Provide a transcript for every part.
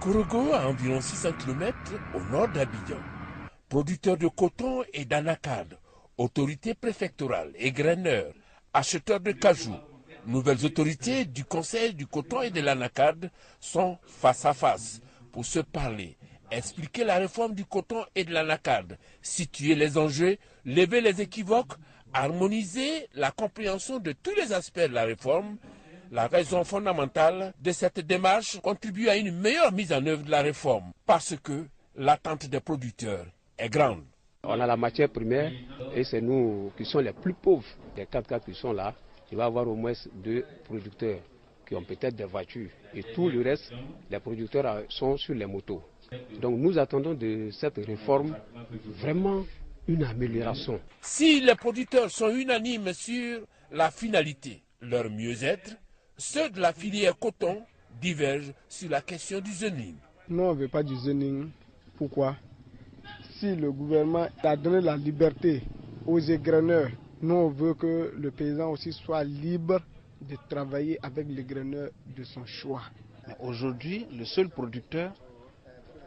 Korogo, à environ 600 km au nord d'Abidjan. Producteurs de coton et d'anacarde, autorités préfectorales et graineurs, acheteurs de cajou, nouvelles autorités du Conseil du coton et de l'anacarde sont face à face pour se parler, expliquer la réforme du coton et de l'anacarde, situer les enjeux, lever les équivoques, harmoniser la compréhension de tous les aspects de la réforme. La raison fondamentale de cette démarche contribue à une meilleure mise en œuvre de la réforme parce que l'attente des producteurs est grande. On a la matière première et c'est nous qui sommes les plus pauvres. Les 4 cas qui sont là, il va y avoir au moins 2 producteurs qui ont peut-être des voitures. Et tout le reste, les producteurs sont sur les motos. Donc nous attendons de cette réforme vraiment une amélioration. Si les producteurs sont unanimes sur la finalité, leur mieux-être, ceux de la filière coton divergent sur la question du zoning. Non, on ne veut pas du zoning. Pourquoi? Si le gouvernement a donné la liberté aux égreneurs, nous on veut que le paysan aussi soit libre de travailler avec les graineurs de son choix. Aujourd'hui, le seul producteur,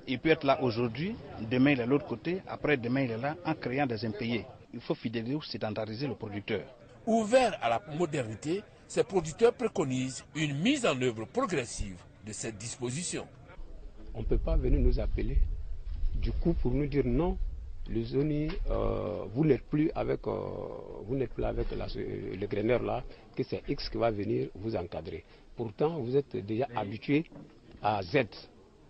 il peut être là aujourd'hui, demain il est de l'autre côté, après demain il est là, en créant des impayés. Il faut fidéliser ou sédentariser le producteur. Ouverts à la modernité, ces producteurs préconisent une mise en œuvre progressive de cette disposition. On ne peut pas venir nous appeler du coup pour nous dire non, le zoning, vous n'êtes plus avec, le graineur là, que c'est X qui va venir vous encadrer. Pourtant, vous êtes déjà habitué à Z,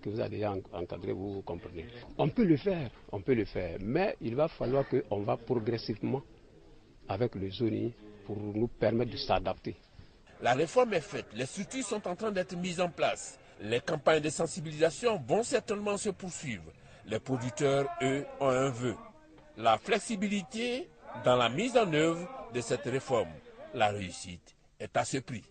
que vous avez déjà encadré, vous comprenez. On peut le faire, mais il va falloir qu'on va progressivement avec le zoning pour nous permettre de s'adapter. La réforme est faite, les structures sont en train d'être mises en place. Les campagnes de sensibilisation vont certainement se poursuivre. Les producteurs, eux, ont un vœu. La flexibilité dans la mise en œuvre de cette réforme. La réussite est à ce prix.